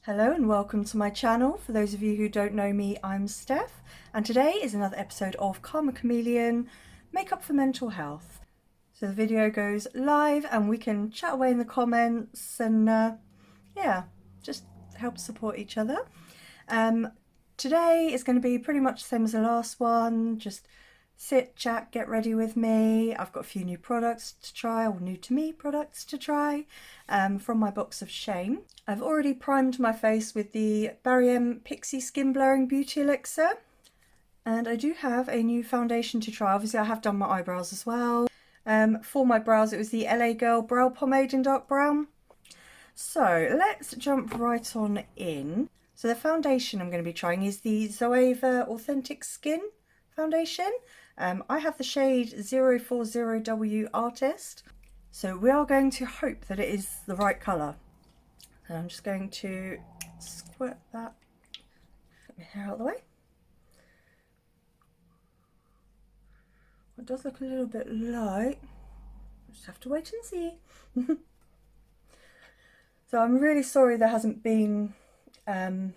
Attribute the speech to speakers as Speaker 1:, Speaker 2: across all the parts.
Speaker 1: Hello and welcome to my channel. For those of you who don't know me, I'm Steph, and today is another episode of Camo Chameleon Makeup for Mental Health. So the video goes live and we can chat away in the comments and yeah, just help support each other. Today is going to be pretty much the same as the last one, just sit, chat, get ready with me. I've got a few new products to try, or new to me products to try, from my box of shame. I've already primed my face with the BPerfect Pixie Skin Blurring Beauty Elixir. And I do have a new foundation to try. Obviously I have done my eyebrows as well. For my brows it was the LA Girl Brow Pomade in dark brown. So let's jump right on in. So the foundation I'm going to be trying is the Zoeva Authentik Skin Foundation. I have the shade 040W Artist. So we are going to hope that it is the right colour. And I'm just going to squirt that, get my hair out of the way. It does look a little bit light. Just have to wait and see. So I'm really sorry there hasn't been a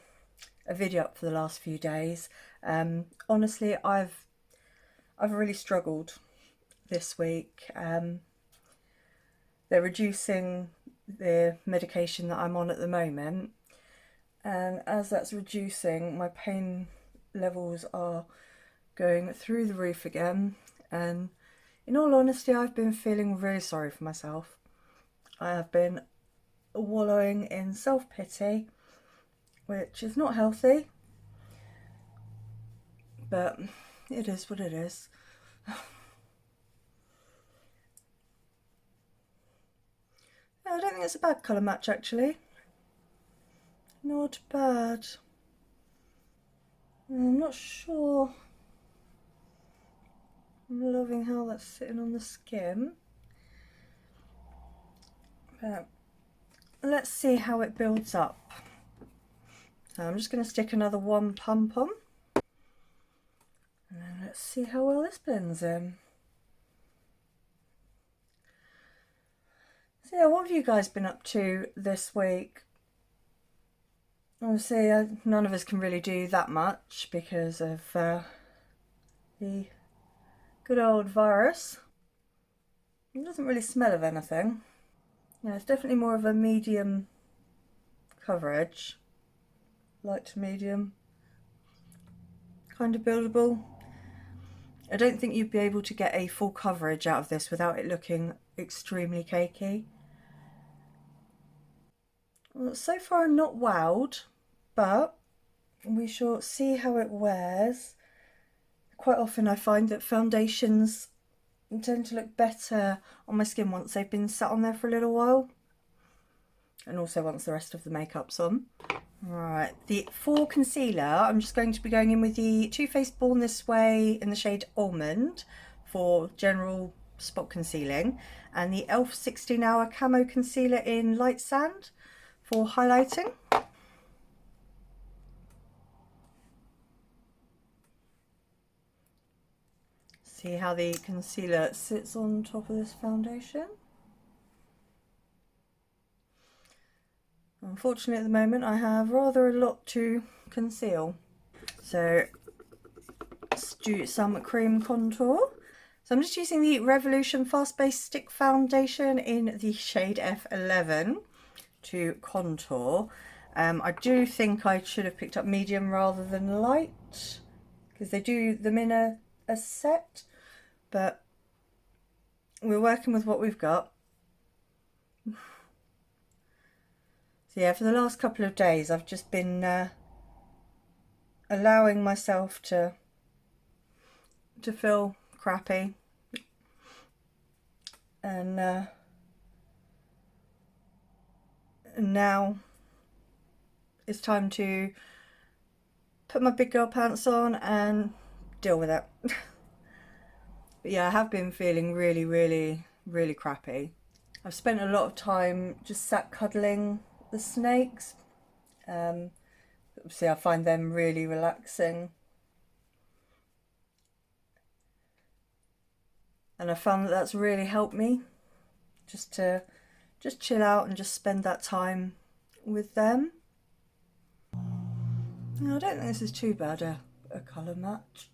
Speaker 1: video up for the last few days. Honestly, I've really struggled this week. They're reducing the medication that I'm on at the moment, and as that's reducing, my pain levels are going through the roof again, and in all honesty I've been feeling really sorry for myself. I have been wallowing in self-pity, which is not healthy, but it is what it is. I don't think it's a bad colour match actually. Not bad. I'm not sure. I'm loving how that's sitting on the skin. But let's see how it builds up. So I'm just going to stick another one pump on. And then let's see how well this blends in. So yeah, what have you guys been up to this week? Obviously, none of us can really do that much because of the good old virus. It doesn't really smell of anything. Yeah, it's definitely more of a medium coverage. Light to medium. Kind of buildable. I don't think you'd be able to get a full coverage out of this without it looking extremely cakey. Well, so far I'm not wowed, but we shall see how it wears. Quite often I find that foundations tend to look better on my skin once they've been sat on there for a little while, and also once the rest of the makeup's on. Right, for concealer I'm just going to be going in with the Too Faced Born This Way in the shade Almond for general spot concealing, and the e.l.f. 16 Hour Camo Concealer in Light Sand for highlighting. See how the concealer sits on top of this foundation. Unfortunately at the moment I have rather a lot to conceal. So let's do some cream contour. So I'm just using the Revolution Fast Base Stick Foundation in the shade F11 to contour. I do think I should have picked up medium rather than light, because they do them in a set, but we're working with what we've got. So yeah, for the last couple of days I've just been allowing myself to feel crappy, and now it's time to put my big girl pants on and deal with it. But yeah, I have been feeling really crappy. I've spent a lot of time just sat cuddling the snakes. Obviously I find them really relaxing, and I found that that's really helped me just to chill out and just spend that time with them. No, I don't think this is too bad a colour match.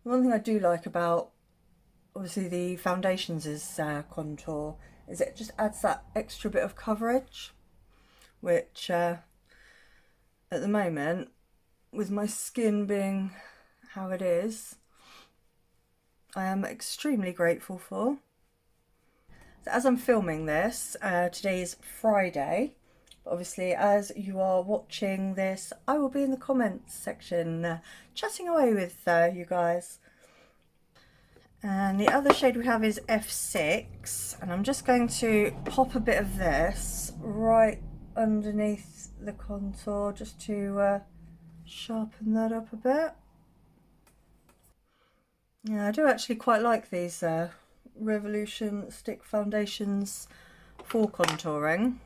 Speaker 1: One thing I do like about obviously the foundations is contour is it just adds that extra bit of coverage, which at the moment, with my skin being how it is, I am extremely grateful for. So as I'm filming this, today is Friday, but obviously as you are watching this, I will be in the comments section chatting away with you guys. And the other shade we have is F6, and I'm just going to pop a bit of this right underneath the contour just to sharpen that up a bit. Yeah, I do actually quite like these Revolution stick foundations for contouring.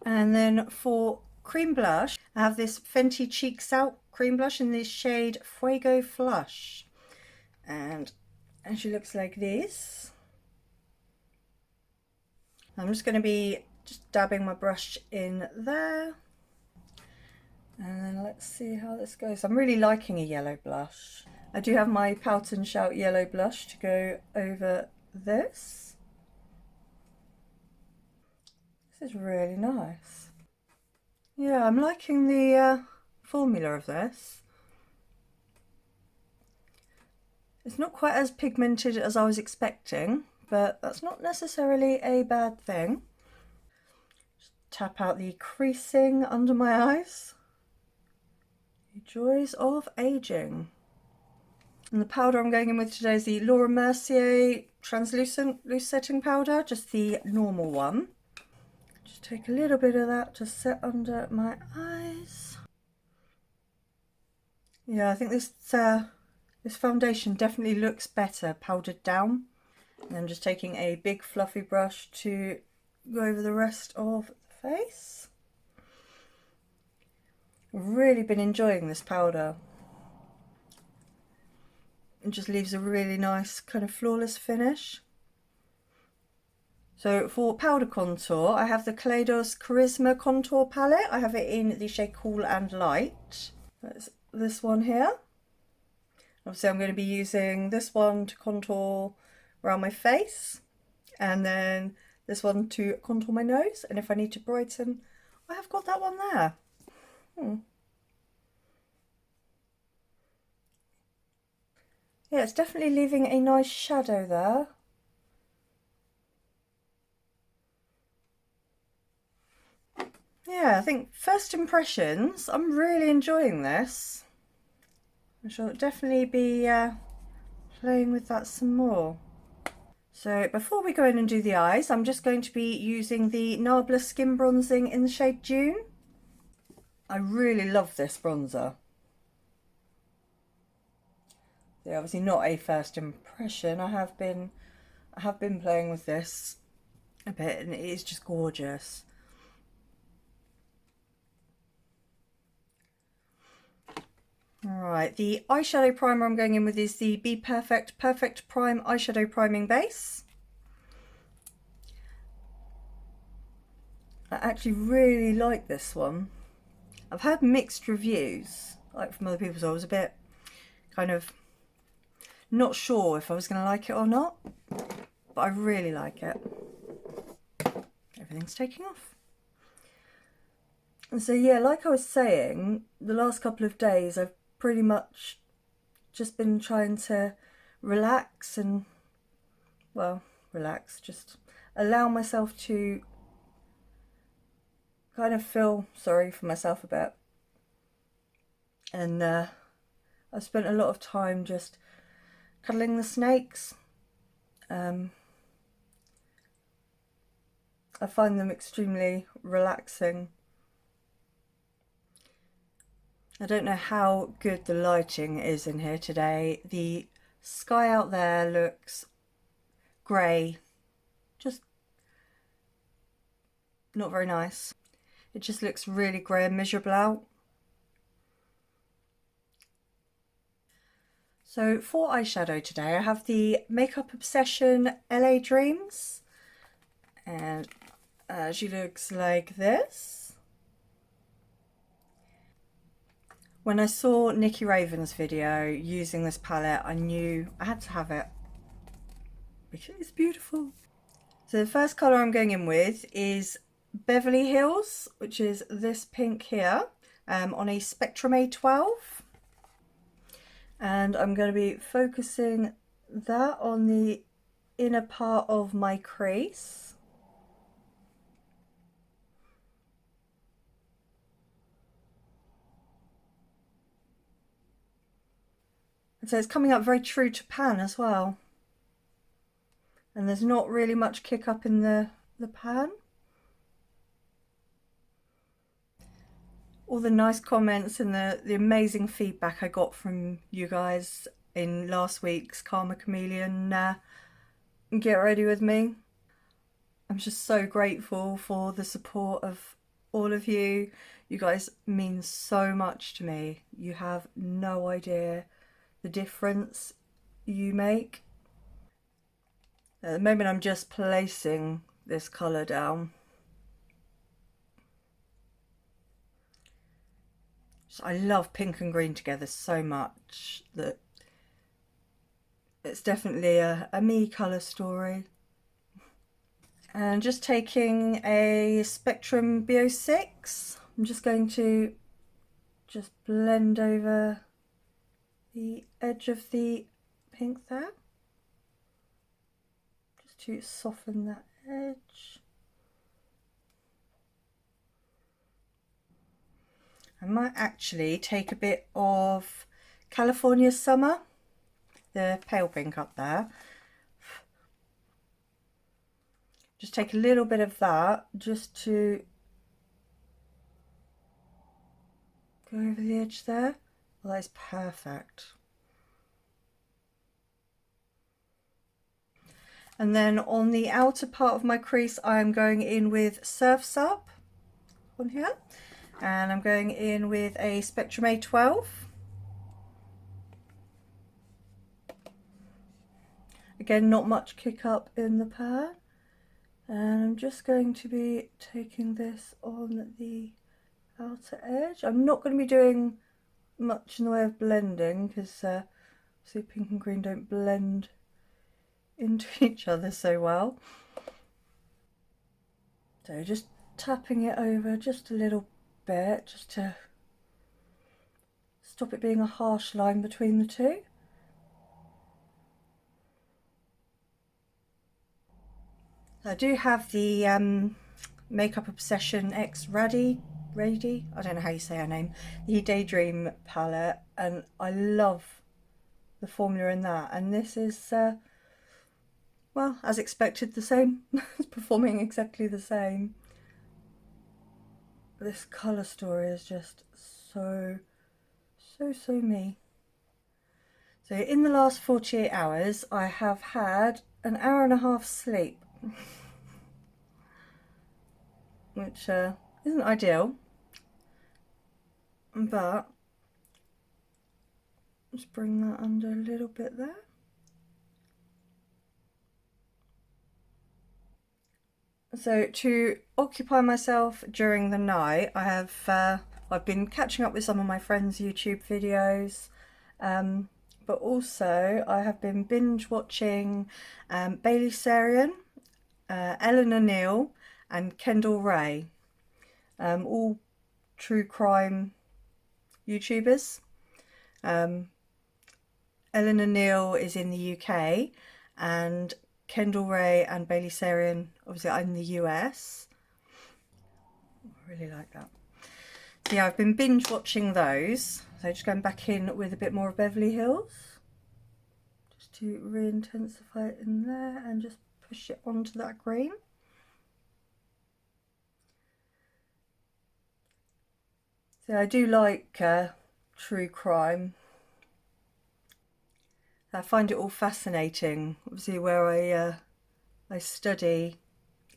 Speaker 1: And then for cream blush, I have this Fenty Cheeks Out cream blush in this shade Fuego Flush. And she looks like this. I'm just going to be just dabbing my brush in there. And then let's see how this goes. I'm really liking a yellow blush. I do have my Poutnshout yellow blush to go over this. This is really nice. Yeah, I'm liking the formula of this. It's not quite as pigmented as I was expecting, but that's not necessarily a bad thing. Just tap out the creasing under my eyes. The joys of aging. And the powder I'm going in with today is the Laura Mercier translucent loose setting powder, just the normal one. Just take a little bit of that to set under my eyes. Yeah, I think this foundation definitely looks better powdered down. And I'm just taking a big fluffy brush to go over the rest of the face. I've really been enjoying this powder. It just leaves a really nice kind of flawless finish. So for powder contour, I have the Kaleidos Charisma Contour Palette. I have it in the shade Cool and Light. That's this one here. Obviously I'm going to be using this one to contour around my face, and then this one to contour my nose, and if I need to brighten, I have got that one there. Yeah, it's definitely leaving a nice shadow there. Yeah, I think first impressions, I'm really enjoying this. I shall definitely be playing with that some more. So before we go in and do the eyes, I'm just going to be using the Nabla Skin Bronzing in the shade Dune. I really love this bronzer. So obviously not a first impression. I have been playing with this a bit, and it is just gorgeous. Alright, the eyeshadow primer I'm going in with is the BPerfect Perfect Prime Eyeshadow Priming Base. I actually really like this one. I've had mixed reviews, like from other people, so I was a bit kind of not sure if I was going to like it or not, but I really like it. Everything's taking off. And so yeah, like I was saying, the last couple of days I've pretty much just been trying to relax and, well, just allow myself to kind of feel sorry for myself a bit. And I've spent a lot of time just cuddling the snakes. I find them extremely relaxing. I don't know how good the lighting is in here today. The sky out there looks grey, just not very nice. It just looks really grey and miserable out. So for eyeshadow today, I have the Makeup Obsession LA Dreams, and she looks like this. When I saw Nikki Raven's video using this palette, I knew I had to have it because it's beautiful. So the first colour I'm going in with is Beverly Hills, which is this pink here, on a Spectrum A12. And I'm going to be focusing that on the inner part of my crease. And so it's coming up very true to pan as well. And there's not really much kick up in the pan. All the nice comments and the amazing feedback I got from you guys in last week's Camo Chameleon Get Ready With Me. I'm just so grateful for the support of all of you. You guys mean so much to me. You have no idea the difference you make. At the moment I'm just placing this colour down. I love pink and green together so much that it's definitely a me colour story. And just taking a Spectrum B06, I'm just going to just blend over the edge of the pink there, just to soften that edge. I might actually take a bit of California Summer, the pale pink up there. Just take a little bit of that just to go over the edge there. Well, that is perfect. And then on the outer part of my crease, I'm going in with Surf's Up on here. And I'm going in with a Spectrum A12. Again, not much kick up in the pan. And I'm just going to be taking this on the outer edge. I'm not going to be doing much in the way of blending because see, pink and green don't blend into each other so well. So just tapping it over just a little bit, just to stop it being a harsh line between the two. I do have the Makeup Obsession X Radi, I don't know how you say her name, the Daydream palette, and I love the formula in that, and this is well, as expected, the same. It's performing exactly the same. This colour story is just so me. So in the last 48 hours I have had an hour and a half sleep, which isn't ideal, but let's bring that under a little bit there. So to occupy myself during the night, I have I've been catching up with some of my friends' YouTube videos, but also I have been binge watching Bailey Sarian, Eleanor Neal and Kendall Ray, all true crime YouTubers. Eleanor Neal is in the UK and Kendall Ray and Bailey Sarian obviously are in the US. I really like that. So yeah, I've been binge watching those. So just going back in with a bit more of Beverly Hills, just to re-intensify it in there and just push it onto that green. So I do like true crime. I find it all fascinating, obviously where I study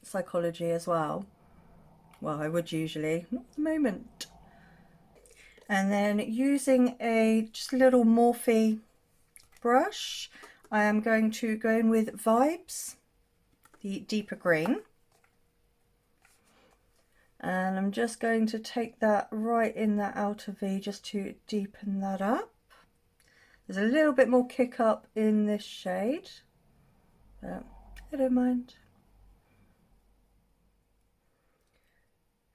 Speaker 1: psychology as well. Well, I would usually, not at the moment. And then using just a little Morphe brush, I am going to go in with Vibes, the deeper green. And I'm just going to take that right in that outer V just to deepen that up. There's a little bit more kick up in this shade, but I don't mind.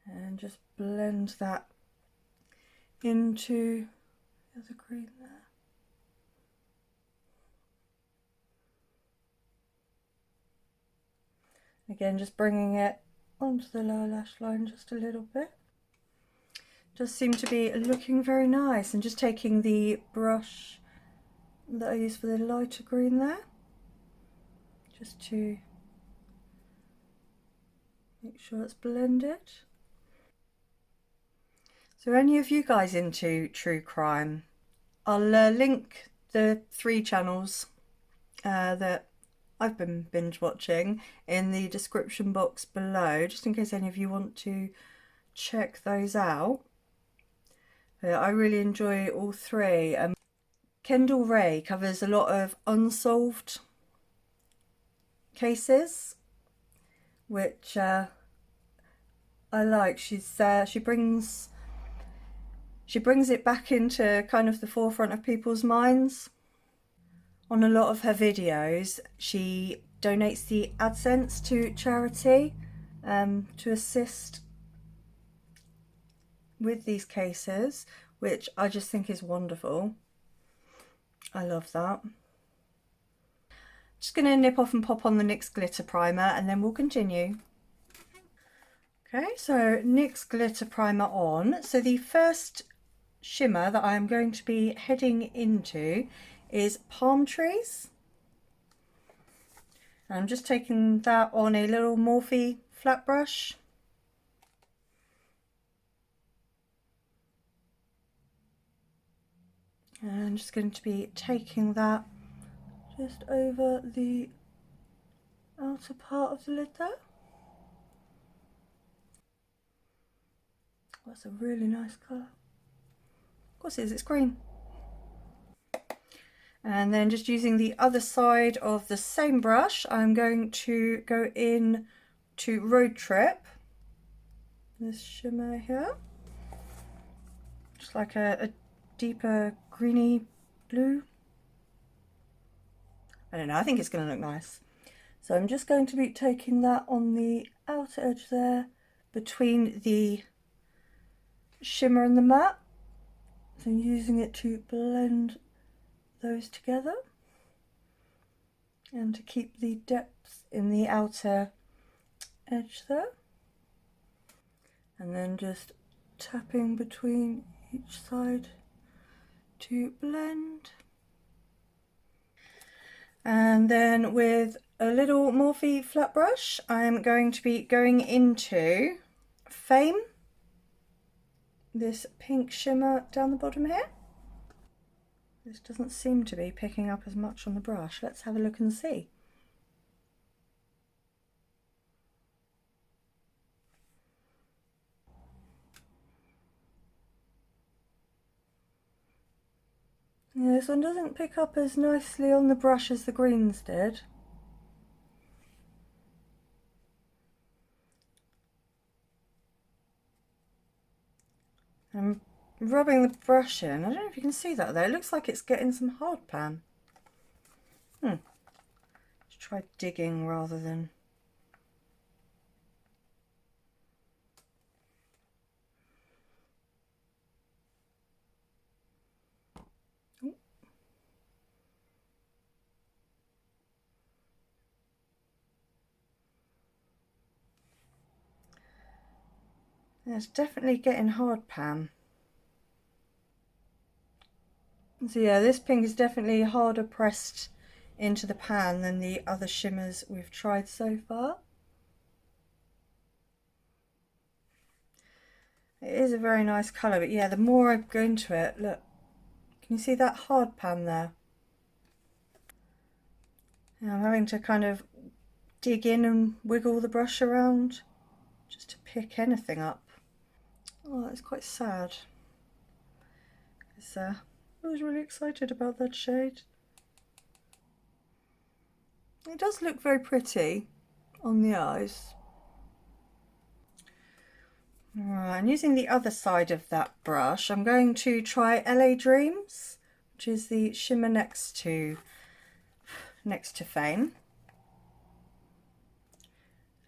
Speaker 1: And just blend that into the other green there. Again, just bringing it onto the lower lash line just a little bit. Does seem to be looking very nice. And just taking the brush that I use for the lighter green there, just to make sure it's blended. So any of you guys into true crime, I'll link the 3 channels that I've been binge watching in the description box below, just in case any of you want to check those out. I really enjoy all 3. Kendall Ray covers a lot of unsolved cases, which I like. She brings it back into kind of the forefront of people's minds. On a lot of her videos, she donates the AdSense to charity to assist with these cases, which I just think is wonderful. I love that. Just going to nip off and pop on the NYX glitter primer and then we'll continue. Okay, so NYX glitter primer on. So the first shimmer that I'm going to be heading into is Palm Trees. And I'm just taking that on a little Morphe flat brush. And I'm just going to be taking that just over the outer part of the lid there. That's a really nice colour. Of course it is, it's green. And then just using the other side of the same brush, I'm going to go in to Road Trip. This shimmer here. Just like a deeper greeny blue. I don't know, I think it's going to look nice. So I'm just going to be taking that on the outer edge there between the shimmer and the matte. So I'm using it to blend those together and to keep the depth in the outer edge there. And then just tapping between each side to blend. And then with a little Morphe flat brush, I'm going to be going into Fame, this pink shimmer down the bottom here. This doesn't seem to be picking up as much on the brush. Let's have a look and see. Yeah, this one doesn't pick up as nicely on the brush as the greens did. I'm rubbing the brush in. I don't know if you can see that there. It looks like it's getting some hard pan. Let's try digging rather than... Yeah, it's definitely getting hard pan. So yeah, this pink is definitely harder pressed into the pan than the other shimmers we've tried so far. It is a very nice colour, but yeah, the more I go into it, look, can you see that hard pan there? And I'm having to kind of dig in and wiggle the brush around just to pick anything up. Oh, that's quite sad. Because I was really excited about that shade. It does look very pretty on the eyes. Alright, and using the other side of that brush, I'm going to try LA Dreams, which is the shimmer next to Fame.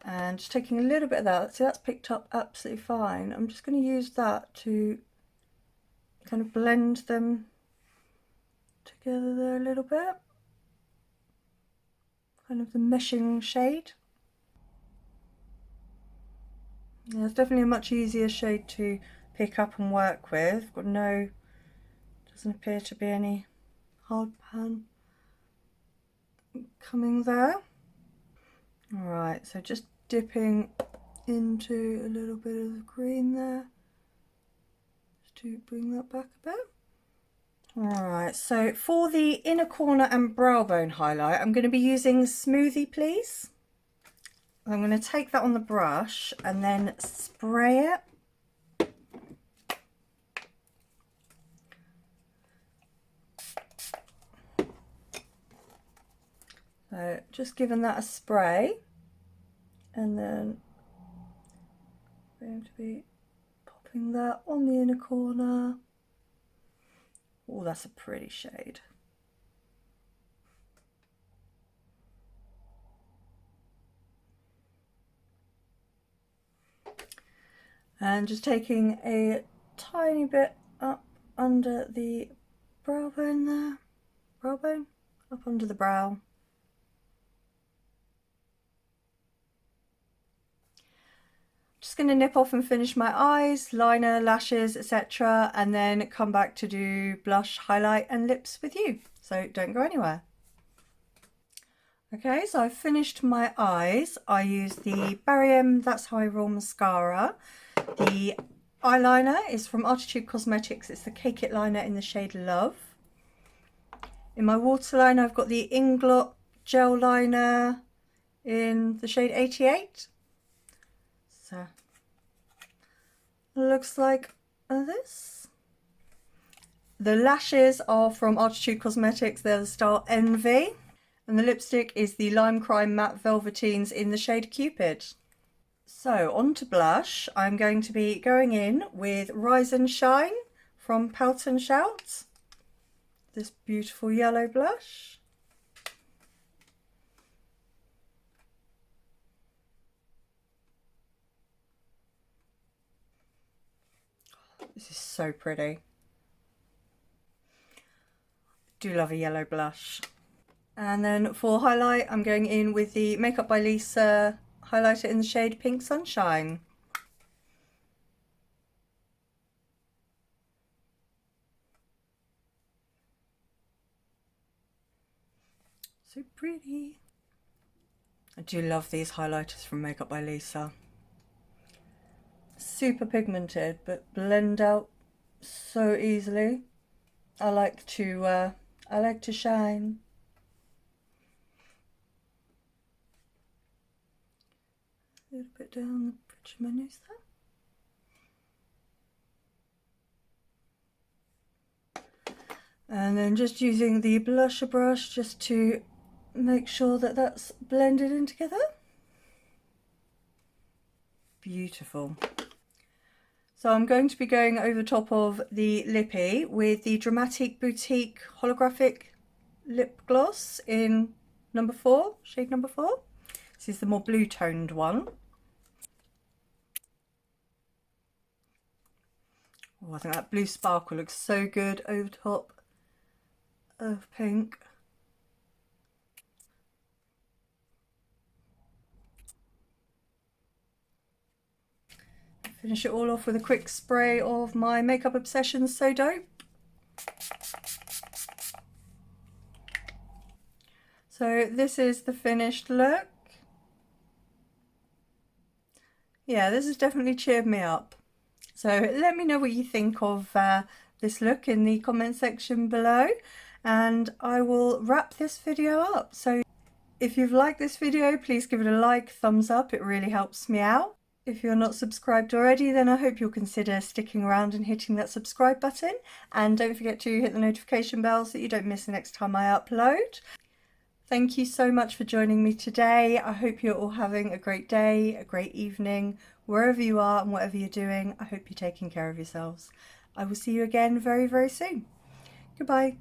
Speaker 1: And just taking a little bit of that, see that's picked up absolutely fine. I'm just going to use that to kind of blend them together there a little bit. Kind of the meshing shade. Yeah, it's definitely a much easier shade to pick up and work with. Doesn't appear to be any hard pan coming there. Alright, so just dipping into a little bit of the green there, just to bring that back a bit. Alright, so for the inner corner and brow bone highlight, I'm going to be using Smoothie Please. I'm going to take that on the brush and then spray it. So just giving that a spray, and then I'm going to be popping that on the inner corner. Oh, that's a pretty shade. And just taking a tiny bit up under the brow bone there. Brow bone? Up under the brow. Just going to nip off and finish my eyes, liner, lashes, etc. and then come back to do blush, highlight and lips with you. So don't go anywhere. Okay, so I've finished my eyes. I used the GRWM That's How I Roll mascara. The eyeliner is from Arttitude Cosmetics. It's the Cake It liner in the shade Love. In my waterline, I've got the Inglot gel liner in the shade 88. So it looks like this. The lashes are from Arttitude Cosmetics. They're the style Envy. And the lipstick is the Lime Crime Matte Velveteens in the shade Cupid. So on to blush. I'm going to be going in with Rise and Shine from Poutnshout. This beautiful yellow blush. This is so pretty. I do love a yellow blush. And then for highlight, I'm going in with the Makeup by Lisa highlighter in the shade Pink Sunshine. So pretty. I do love these highlighters from Makeup by Lisa. Super pigmented, but blend out so easily. I like to shine. A little bit down the bridge of my nose there. And then just using the blusher brush just to make sure that that's blended in together. Beautiful. So I'm going to be going over top of the lippy with the Dramatic Boutique Holographic Lip Gloss in number 4, shade number 4. This is the more blue toned one. Oh, I think that blue sparkle looks so good over top of pink. Finish it all off with a quick spray of my Makeup Obsession So Dope. So this is the finished look. Yeah, this has definitely cheered me up. So let me know what you think of this look in the comment section below, and I will wrap this video up. So if you've liked this video, please give it a like, thumbs up, it really helps me out. If you're not subscribed already, then I hope you'll consider sticking around and hitting that subscribe button. And don't forget to hit the notification bell so that you don't miss the next time I upload. Thank you so much for joining me today. I hope you're all having a great day, a great evening, wherever you are and whatever you're doing. I hope you're taking care of yourselves. I will see you again very, very soon. Goodbye.